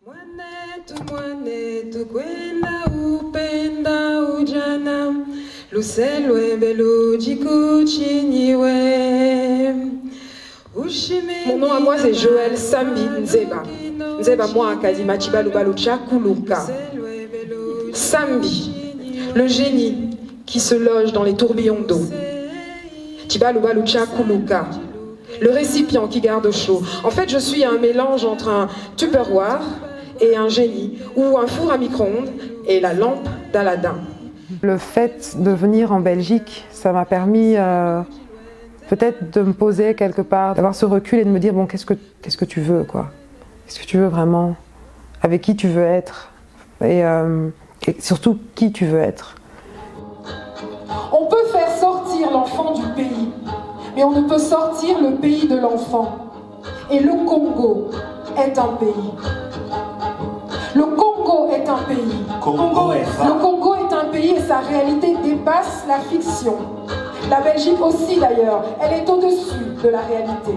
Mon nom à moi c'est Joël Sambi Nzeba. Nzeba moi Kadima Chibalubalucha Kuluka. Sambi, le génie qui se loge dans les tourbillons d'eau. Chibalubalucha Kuluka, le récipient qui garde chaud. En fait, je suis un mélange entre un Tupperware et un génie, ou un four à micro-ondes et la lampe d'Aladin. Le fait de venir en Belgique, ça m'a permis peut-être de me poser quelque part, d'avoir ce recul et de me dire bon, qu'est-ce que tu veux, quoi? Qu'est-ce que tu veux vraiment? Avec qui tu veux être? Et surtout, qui tu veux être? On peut faire sortir l'enfant du pays, mais on ne peut sortir le pays de l'enfant. Et le Congo est un pays. Le Congo est un pays. Le Congo est un pays et sa réalité dépasse la fiction. La Belgique aussi d'ailleurs, elle est au-dessus de la réalité.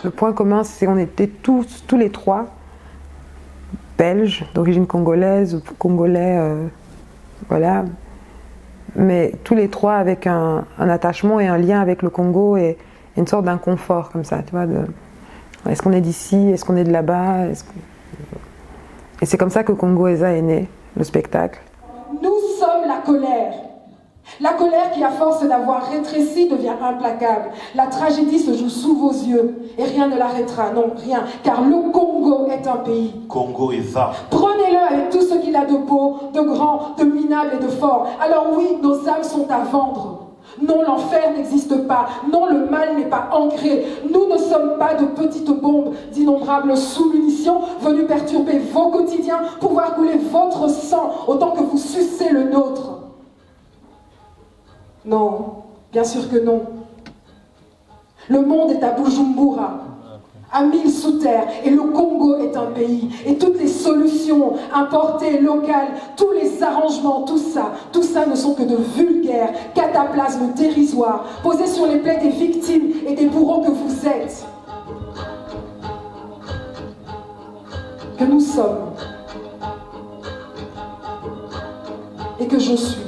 Le point commun, c'est qu'on était tous les trois belges, d'origine congolaise ou congolais, voilà. Mais tous les trois avec un attachement et un lien avec le Congo et une sorte d'inconfort comme ça, tu vois. Est-ce qu'on est d'ici? Est-ce qu'on est de là-bas? Et c'est comme ça que Congo Eza est né, le spectacle. Nous sommes la colère. La colère qui, à force d'avoir rétréci, devient implacable. La tragédie se joue sous vos yeux et rien ne l'arrêtera, non, rien. Car le Congo est un pays. Congo Eza. Prenez-le avec tout ce qu'il a de beau, de grand, de minable et de fort. Alors oui, nos âmes sont à vendre. Non, l'enfer n'existe pas. Non, le mal n'est pas ancré. Nous ne sommes pas de petites bombes, d'innombrables sous-munitions venues perturber vos quotidiens pour voir couler votre sang autant que vous sucez le nôtre. Non, bien sûr que non. Le monde est à Bujumbura, à 1000 sous terre, et le Congo est un pays. Et toutes les solutions importées, locales, tous les arrangements, tout ça ne sont que de vulgaires cataplasmes dérisoires posés sur les plaies des victimes et des bourreaux que vous êtes. Que nous sommes. Et que je suis.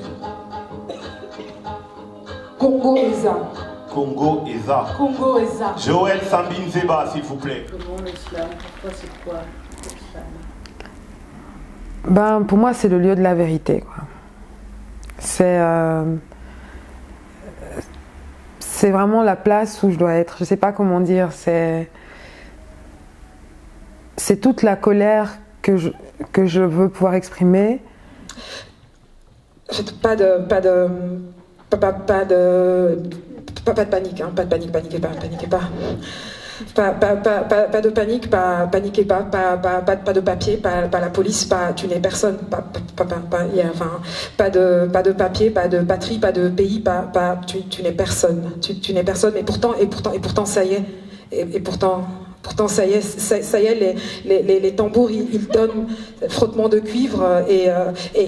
Congo Eza. Congo Eza. Congo Eza. Joël Sambi Nzeba, s'il vous plaît. Comment l'islam? Pour toi, c'est quoi l'islam? Ben, pour moi, c'est le lieu de la vérité, quoi. C'est vraiment la place où je dois être. Je sais pas comment dire. C'est toute la colère que je veux pouvoir exprimer. Pas de panique, hein, pas de panique, paniquez pas. Pas de panique, paniquez pas, pas de papier, pas la police, tu n'es personne, pas de papier, pas de patrie, pas de pays, tu n'es personne, tu n'es personne, et pourtant ça y est, et pourtant ça y est, les tambours ils donnent frottement de cuivre et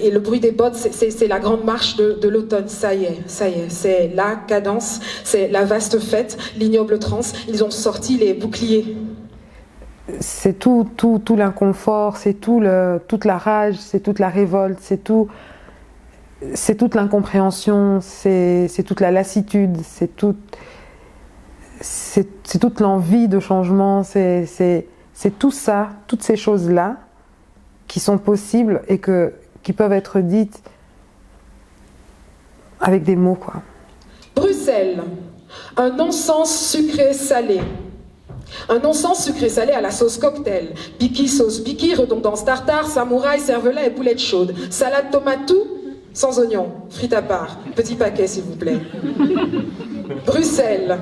le bruit des bottes, c'est la grande marche de l'automne. Ça y est, c'est la cadence, c'est la vaste fête, l'ignoble transe. Ils ont sorti les boucliers. C'est tout l'inconfort, c'est toute la rage, c'est toute la révolte, c'est toute l'incompréhension, c'est toute la lassitude, c'est toute l'envie de changement, c'est tout ça, toutes ces choses-là qui sont possibles et qui peuvent être dites avec des mots, quoi. Bruxelles, un non-sens sucré-salé. Un non-sens sucré-salé à la sauce cocktail. Biki, sauce biki, redondance tartare, samouraï, cervelas et boulettes chaudes. Salade tomate tout, sans oignon, frites à part. Petit paquet, s'il vous plaît. Bruxelles.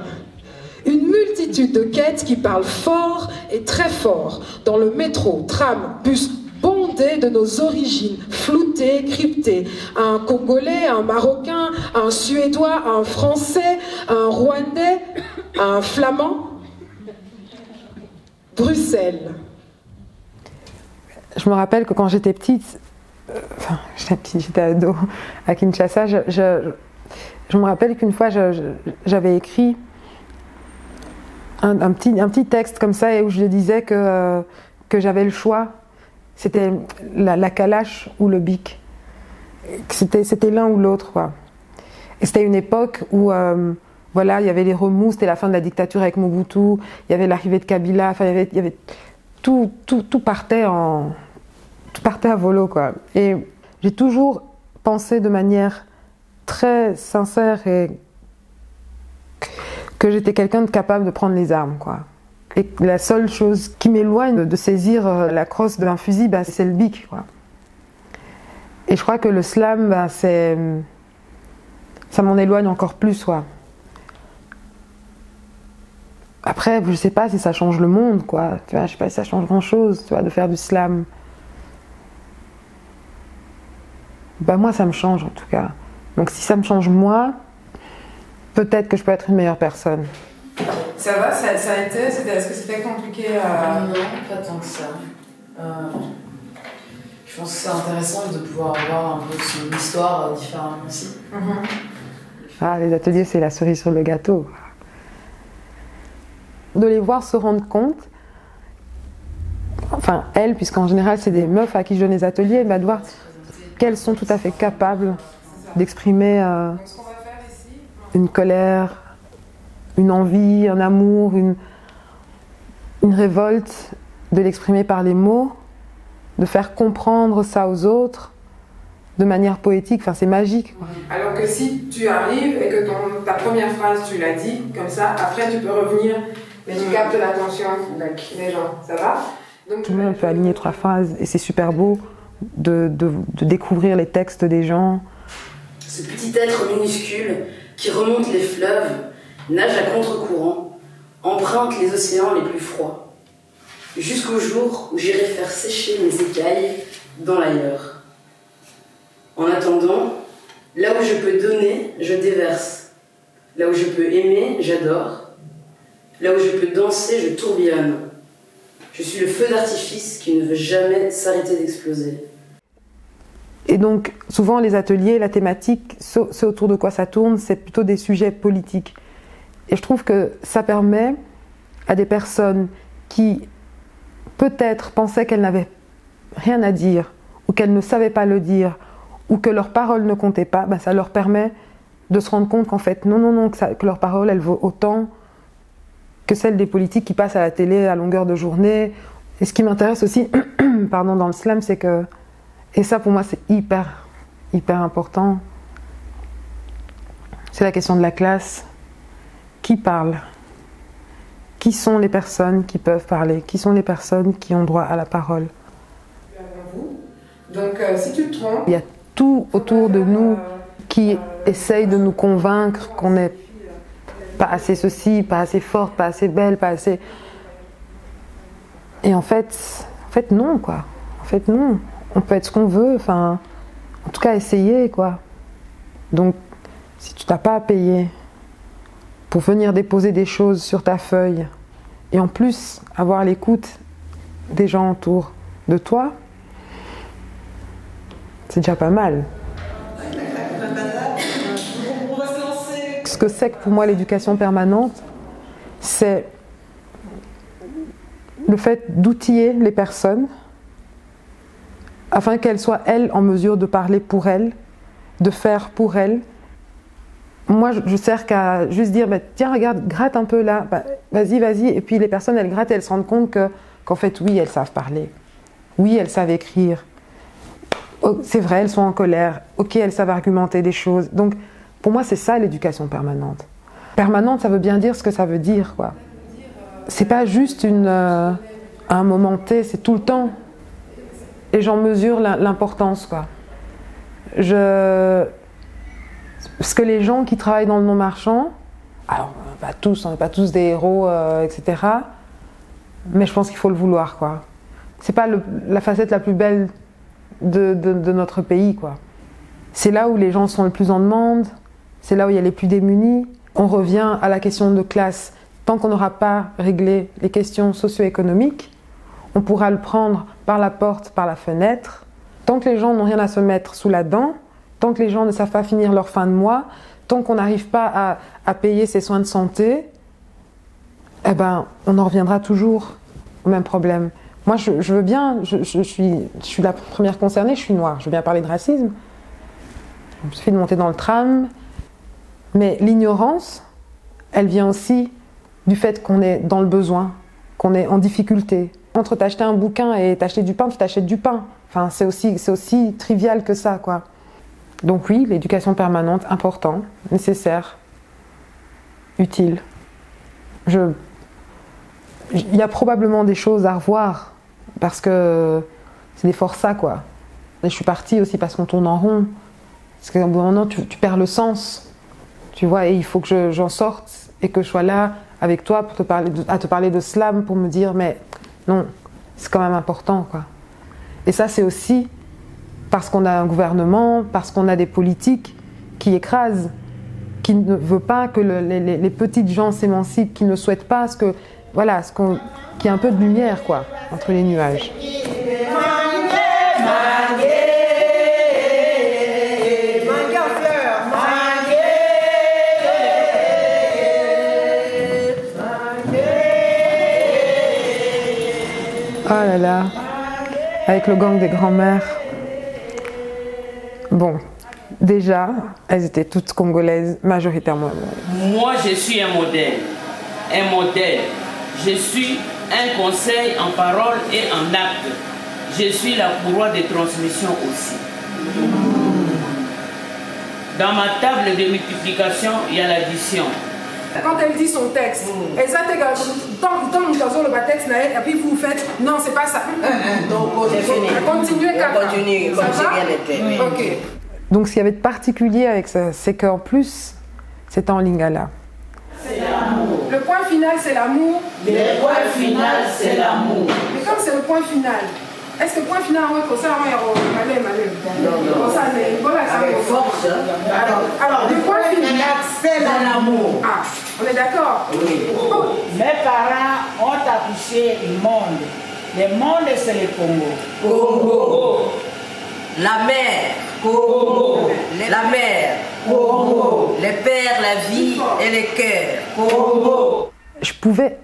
Une multitude de quêtes qui parlent fort et très fort dans le métro, tram, bus, bondé de nos origines, floutées, cryptées. Un Congolais, un Marocain, un Suédois, un Français, un Rwandais, un Flamand. Bruxelles. Je me rappelle que quand j'étais petite, j'étais ado à Kinshasa, je me rappelle qu'une fois j'avais écrit un petit texte comme ça et où je disais que j'avais le choix C'était la calache ou le bic. C'était l'un ou l'autre, quoi. Et c'était une époque où, voilà, il y avait les remous, c'était la fin de la dictature avec Mobutu, il y avait l'arrivée de Kabila, enfin, il y avait tout partait à volo, quoi. Et j'ai toujours pensé de manière très sincère et que j'étais quelqu'un de capable de prendre les armes, quoi. Et la seule chose qui m'éloigne de saisir la crosse d'un fusil, c'est le bic, quoi. Et je crois que le slam, ça m'en éloigne encore plus, quoi. Après, je sais pas si ça change le monde, quoi. Tu vois, je sais pas si ça change grand-chose, tu vois, de faire du slam. Moi, ça me change, en tout cas. Donc si ça me change moi, peut-être que je peux être une meilleure personne. Ça va, ça a été, est-ce que c'était compliqué Non, pas tant que ça. Je pense que c'est intéressant de pouvoir voir un peu son histoire différemment aussi. Ah, les ateliers, c'est la cerise sur le gâteau. De les voir se rendre compte, enfin elles, puisqu'en général c'est des meufs à qui je donne les ateliers, de voir qu'elles sont tout à fait capables d'exprimer une colère, une envie, un amour, une révolte, de l'exprimer par les mots, de faire comprendre ça aux autres de manière poétique, enfin c'est magique, quoi. Alors que si tu arrives et que ta première phrase tu l'as dit, comme ça, après tu peux revenir, mais tu captes l'attention des gens, ça va? Donc, tout le monde peut aligner 3 phrases et c'est super beau de découvrir les textes des gens. Ce petit être minuscule qui remonte les fleuves, nage à contre-courant, emprunte les océans les plus froids, jusqu'au jour où j'irai faire sécher mes écailles dans l'ailleurs. En attendant, là où je peux donner, je déverse. Là où je peux aimer, j'adore. Là où je peux danser, je tourbillonne. Je suis le feu d'artifice qui ne veut jamais s'arrêter d'exploser. Et donc, souvent, les ateliers, la thématique, ce autour de quoi ça tourne, c'est plutôt des sujets politiques. Et je trouve que ça permet à des personnes qui, peut-être, pensaient qu'elles n'avaient rien à dire, ou qu'elles ne savaient pas le dire, ou que leur parole ne comptait pas, ça leur permet de se rendre compte qu'en fait, non, que leur parole, elle vaut autant que celle des politiques qui passent à la télé à longueur de journée. Et ce qui m'intéresse aussi, dans le slam, c'est que, et ça pour moi c'est hyper important, c'est la question de la classe. Qui parle? Qui sont les personnes qui peuvent parler? Qui sont les personnes qui ont droit à la parole? Donc si tu te trompes, il y a tout autour de nous qui essaye de nous convaincre qu'on n'est pas assez ceci, pas assez forte, pas assez belle, pas assez... Et en fait non, quoi. En fait non. On peut être ce qu'on veut, enfin... En tout cas, essayer, quoi. Donc, si tu n'as pas à payer pour venir déposer des choses sur ta feuille, et en plus, avoir l'écoute des gens autour de toi, c'est déjà pas mal. Ce que c'est que pour moi l'éducation permanente, c'est le fait d'outiller les personnes afin qu'elles soient, elles, en mesure de parler pour elles, de faire pour elles. Moi, je sers qu'à juste dire, tiens, regarde, gratte un peu là, vas-y. Et puis les personnes, elles grattent et elles se rendent compte qu'en fait, oui, elles savent parler. Oui, elles savent écrire. Oh, c'est vrai, elles sont en colère. Ok, elles savent argumenter des choses. Donc, pour moi, c'est ça l'éducation permanente. Permanente, ça veut bien dire ce que ça veut dire, quoi. C'est pas juste un moment T, c'est tout le temps. Et j'en mesure l'importance, quoi. Parce que les gens qui travaillent dans le non marchand, alors pas tous, on n'est pas tous des héros, etc. Mais je pense qu'il faut le vouloir, quoi. C'est pas la facette la plus belle de notre pays, quoi. C'est là où les gens sont le plus en demande, c'est là où il y a les plus démunis. On revient à la question de classe. Tant qu'on n'aura pas réglé les questions socio-économiques, on pourra le prendre par la porte, par la fenêtre. Tant que les gens n'ont rien à se mettre sous la dent, tant que les gens ne savent pas finir leur fin de mois, tant qu'on n'arrive pas à payer ses soins de santé, on en reviendra toujours au même problème. Moi, je veux bien, je suis la première concernée, je suis noire, je veux bien parler de racisme. Il me suffit de monter dans le tram. Mais l'ignorance, elle vient aussi du fait qu'on est dans le besoin, qu'on est en difficulté. Entre t'acheter un bouquin et t'acheter du pain, tu t'achètes du pain. Enfin, c'est aussi trivial que ça, quoi. Donc oui, l'éducation permanente, important, nécessaire, utile. Il y a probablement des choses à revoir, parce que c'est des forçats, quoi. Et je suis partie aussi parce qu'on tourne en rond. Parce qu'à un moment, tu perds le sens. Tu vois, et il faut que j'en sorte et que je sois là avec toi pour te parler de slam, pour me dire, mais non, c'est quand même important, quoi. Et ça, c'est aussi parce qu'on a un gouvernement, parce qu'on a des politiques qui écrasent, qui ne veulent pas que les petites gens s'émancipent, qui ne souhaitent pas qu'il y ait un peu de lumière, quoi, entre les nuages. Oh là là, avec le gang des grands-mères. Bon, déjà, elles étaient toutes congolaises, majoritairement. Moi, je suis un modèle. Un modèle. Je suis un conseil en parole et en acte. Je suis la courroie de transmission aussi. Dans ma table de multiplication, il y a l'addition. Quand elle dit son texte, et ça, tant que vous avez le texte, et puis vous faites, non, c'est pas ça. Donc, c'est fini. Continuez, Continue, comme c'est bien été. Ok. Donc, ce qu'il y avait de particulier avec ça, c'est qu'en plus, c'était en lingala. Le point final, c'est l'amour. Le point final, c'est l'amour. Mais comme c'est le point final, est-ce que le point final, on va ça, Avec force. Alors, le point final, c'est l'amour. Ah, on est d'accord? Oui. Mes parents ont accouché le monde. Le monde, c'est le Congo. Congo. La mère. Congo. La mère. Congo. Les pères, la vie et les cœurs. Congo. Je pouvais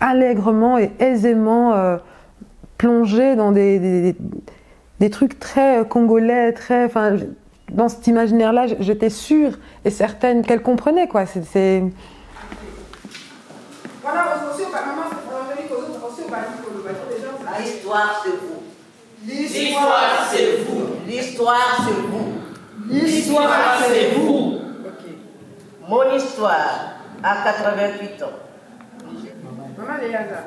allègrement et aisément plonger dans des trucs très congolais, dans cet imaginaire-là, j'étais sûre et certaine qu'elle comprenait, quoi. L'histoire, c'est vous. L'histoire, c'est vous. L'histoire, c'est vous. L'histoire, c'est vous. Mon histoire, à 88 ans. Maman Léaza.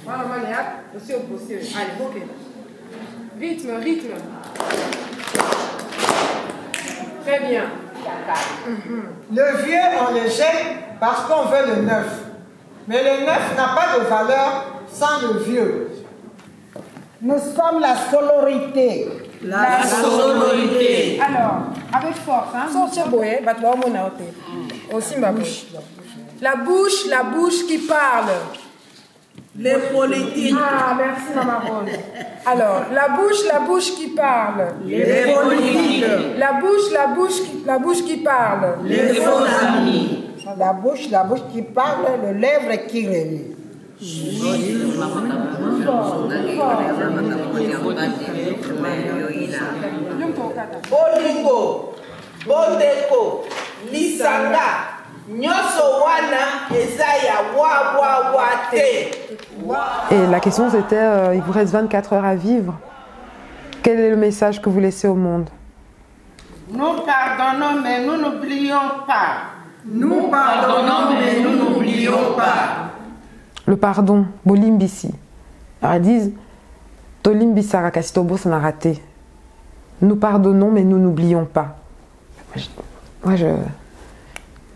Maman Léa, aussi au possible. Allez, ok. Rythme. Très bien. Le vieux, on le jette parce qu'on veut le neuf. Mais le neuf n'a pas de valeur sans le vieux. Nous sommes la sororité. La sororité. Alors, avec force, hein. Aussi ma bouche. La bouche qui parle. Les politiques. Ah, merci Maman Rose. Alors, la bouche qui parle. Les politiques. La bouche qui parle. Les faux amis. La bouche qui parle, le lèvre qui relie. Bolingo, Bondeko, Lisanga, Nyoso wana, Ezaya Wawawate. Et la question c'était, il vous reste 24 heures à vivre. Quel est le message que vous laissez au monde? Nous pardonnons, mais nous n'oublions pas. Nous pardonnons, mais nous n'oublions pas. Le pardon, bolimbisi. Alors ils disent, tolimbisara kasitobo sanarate. Nous pardonnons, mais nous n'oublions pas.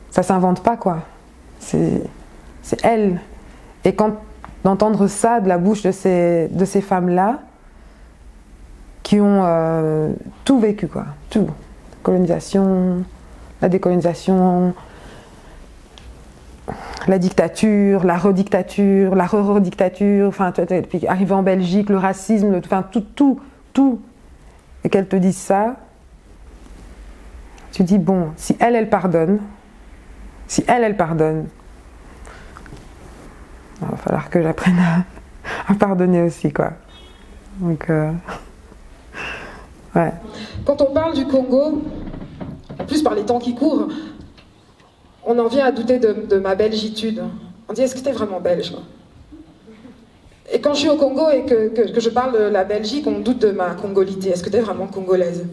Ça s'invente pas, quoi. C'est elle. Et quand d'entendre ça de la bouche de ces femmes-là, qui ont tout vécu, quoi. Tout. Colonisation, la décolonisation, la dictature, la redictature, la re-redictature, enfin, puis arriver en Belgique, le racisme, enfin, tout. Et qu'elle te dise ça, tu dis, bon, si elle pardonne, il va falloir que j'apprenne à pardonner aussi, quoi. Donc, ouais. Quand on parle du Congo, en plus par les temps qui courent, on en vient à douter de ma belgitude. On dit, est-ce que t'es vraiment belge? Et quand je suis au Congo et que je parle de la Belgique, on doute de ma congolité. Est-ce que t'es vraiment congolaise?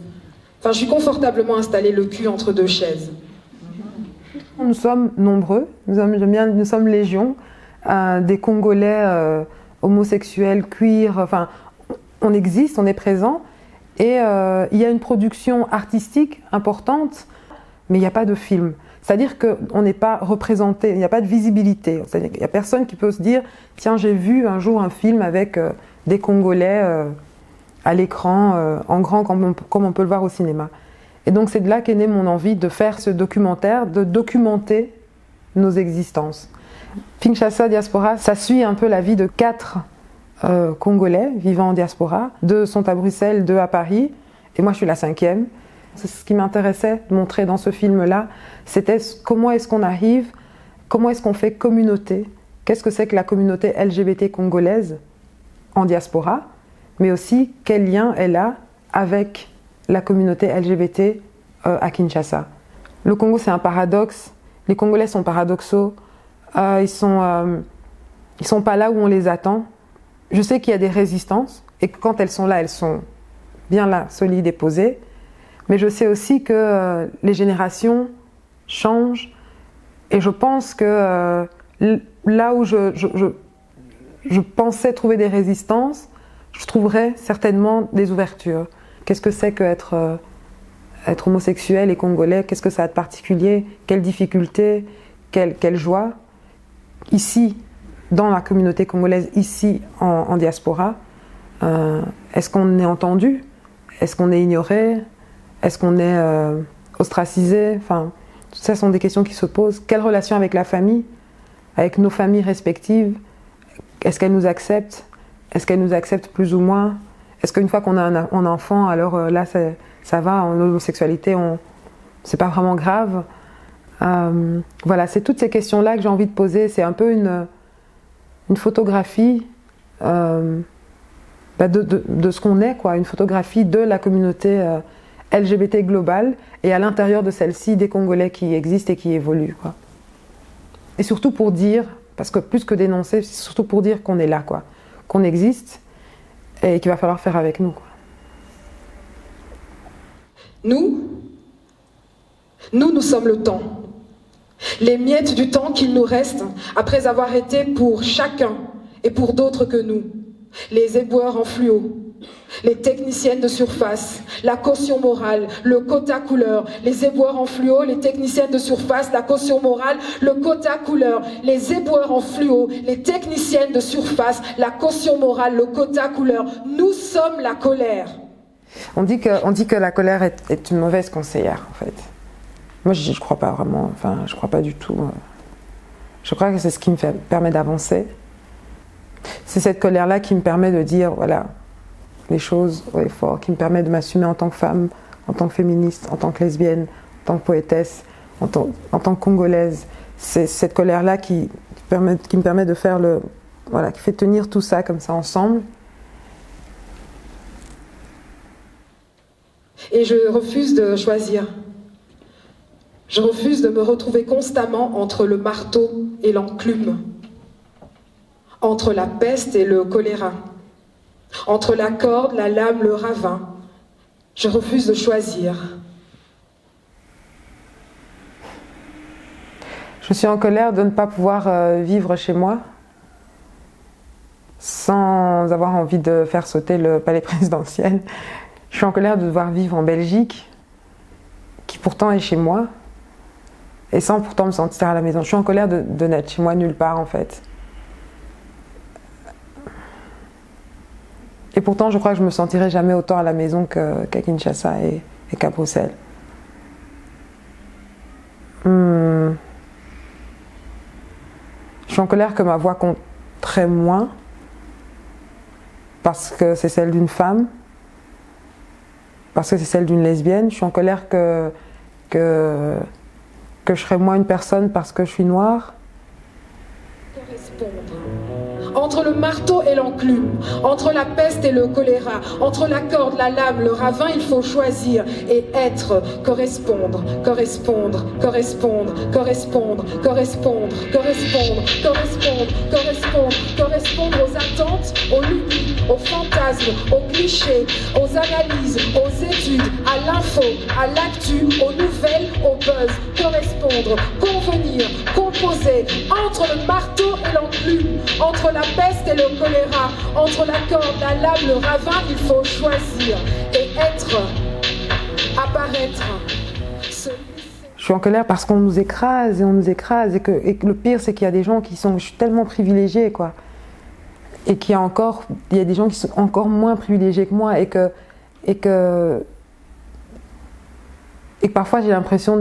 Enfin, je suis confortablement installée le cul entre deux chaises. Nous sommes nombreux, nous sommes légion, des Congolais homosexuels, queer, enfin, on existe, on est présent, et il y a une production artistique importante, mais il n'y a pas de film. C'est-à-dire qu'on n'est pas représenté, il n'y a pas de visibilité. C'est-à-dire qu'il n'y a personne qui peut se dire « Tiens, j'ai vu un jour un film avec des Congolais à l'écran, en grand, comme on peut le voir au cinéma ». Et donc c'est de là qu'est née mon envie de faire ce documentaire, de documenter nos existences. Kinshasa Diaspora, ça suit un peu la vie de 4 Congolais vivant en diaspora. 2 sont à Bruxelles, 2 à Paris, et moi je suis la 5e. C'est ce qui m'intéressait de montrer dans ce film-là, c'était comment est-ce qu'on arrive, comment est-ce qu'on fait communauté, qu'est-ce que c'est que la communauté LGBT congolaise en diaspora, mais aussi quel lien elle a avec la communauté LGBT à Kinshasa. Le Congo, c'est un paradoxe. Les Congolais sont paradoxaux. Ils sont pas là où on les attend. Je sais qu'il y a des résistances et que quand elles sont là, elles sont bien là, solides et posées. Mais je sais aussi que les générations changent et je pense que là où je pensais trouver des résistances, je trouverais certainement des ouvertures. Qu'est-ce que c'est qu'être être homosexuel et congolais? Qu'est-ce que ça a de particulier? Quelles difficultés? Quelle joie? Ici, dans la communauté congolaise, ici en diaspora, est-ce qu'on est entendu? Est-ce qu'on est ignoré? Est-ce qu'on est ostracisé? Enfin, tout ça sont des questions qui se posent. Quelle relation avec la famille? Avec nos familles respectives? Est-ce qu'elles nous acceptent? Est-ce qu'elles nous acceptent plus ou moins? Est-ce qu'une fois qu'on a un enfant, alors là ça va, en homosexualité, c'est pas vraiment grave? Voilà, c'est toutes ces questions-là que j'ai envie de poser. C'est un peu une photographie de ce qu'on est, quoi, une photographie de la communauté LGBT globale et à l'intérieur de celle-ci des Congolais qui existent et qui évoluent, quoi. Et surtout pour dire, parce que plus que dénoncer, c'est surtout pour dire qu'on est là, quoi, qu'on existe et qu'il va falloir faire avec nous, quoi. Nous sommes le temps. Les miettes du temps qu'il nous reste après avoir été pour chacun et pour d'autres que nous. Les éboueurs en fluo, les techniciennes de surface, la caution morale, le quota couleur, les éboueurs en fluo, les techniciennes de surface, la caution morale, le quota couleur, les éboueurs en fluo, les techniciennes de surface, la caution morale, le quota couleur. Nous sommes la colère. On dit que la colère est une mauvaise conseillère, en fait. Moi, je ne crois pas vraiment, enfin, je ne crois pas du tout. Je crois que c'est ce qui me permet d'avancer. C'est cette colère-là qui me permet de dire, voilà, les choses haut et fort, qui me permet de m'assumer en tant que femme, en tant que féministe, en tant que lesbienne, en tant que poétesse, en tant que congolaise. C'est cette colère-là qui me permet de faire voilà, qui fait tenir tout ça comme ça ensemble. Et je refuse de choisir. Je refuse de me retrouver constamment entre le marteau et l'enclume, entre la peste et le choléra, entre la corde, la lame, le ravin. Je refuse de choisir. Je suis en colère de ne pas pouvoir vivre chez moi sans avoir envie de faire sauter le palais présidentiel. Je suis en colère de devoir vivre en Belgique, qui pourtant est chez moi, et sans pourtant me sentir à la maison. Je suis en colère de n'être chez moi nulle part, en fait. Et pourtant, je crois que je me sentirai jamais autant à la maison qu'à Kinshasa et qu'à Bruxelles. Je suis en colère que ma voix compte très moins, parce que c'est celle d'une femme, parce que c'est celle d'une lesbienne. Je suis en colère que je serai moins une personne parce que je suis noire. Correspondre Entre le marteau et l'enclume, entre la peste et le choléra, entre la corde, la lame, le ravin, il faut choisir et être, correspondre, correspondre, correspondre, correspondre, correspondre, correspondre, correspondre, correspondre, correspondre aux attentes, aux lubies, aux fantasmes, aux clichés, aux analyses, aux études, à l'info, à l'actu, aux nouvelles, au buzz, correspondre, convenir, composer, entre le marteau et l'enclume, entre la peste et le choléra, entre la corde, la lame, le ravin, il faut choisir et être, apparaître. Je suis en colère parce qu'on nous écrase et on nous écrase et que le pire c'est qu'il y a des gens qui sont, je suis tellement privilégiée quoi, et qu'il y a des gens qui sont encore moins privilégiés que moi et que parfois j'ai l'impression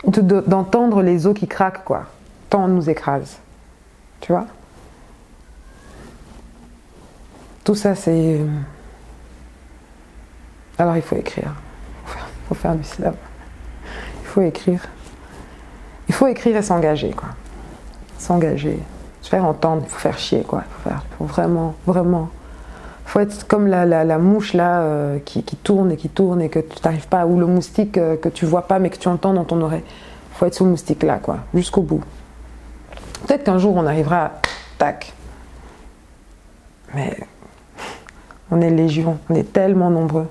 d'entendre les os qui craquent quoi, tant on nous écrase, tu vois. Tout ça c'est... Alors il faut écrire, il faut faire du slam, il faut écrire et s'engager quoi, s'engager, se faire entendre, il faut faire chier quoi, il faut vraiment, il faut être comme la mouche là qui tourne et que tu n'arrives pas, ou le moustique que tu vois pas mais que tu entends dans ton oreille, il faut être ce moustique là quoi, jusqu'au bout. Peut-être qu'un jour on arrivera, tac, mais on est légion, on est tellement nombreux.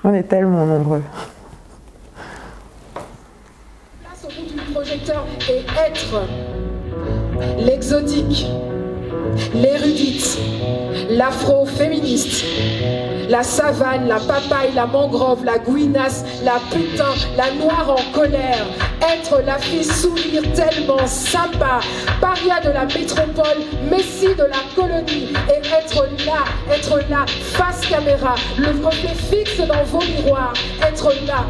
On est tellement nombreux. Place au bout du projecteur et être l'exotique, l'érudite, l'afro-féministe, la savane, la papaye, la mangrove, la gouinasse, la putain, la noire en colère, être la fille sourire tellement sympa, paria de la métropole, messie de la colonie, et être là, face caméra, le reflet fixe dans vos miroirs, être là,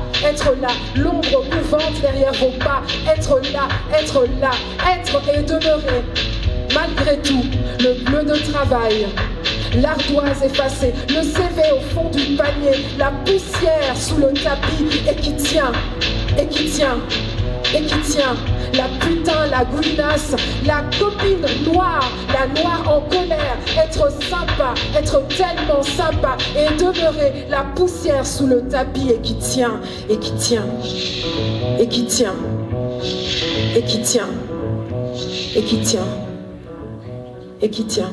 l'ombre mouvante derrière vos pas, être et demeurer, malgré tout, le bleu de travail, l'ardoise effacée, le CV au fond du panier, la poussière sous le tapis, et qui tient, la putain, la gouinasse, la copine noire, la noire en colère, être sympa, être tellement sympa, et demeurer la poussière sous le tapis, et qui tient, et qui tient, et qui tient, et qui tient, et qui tient, et qui tient.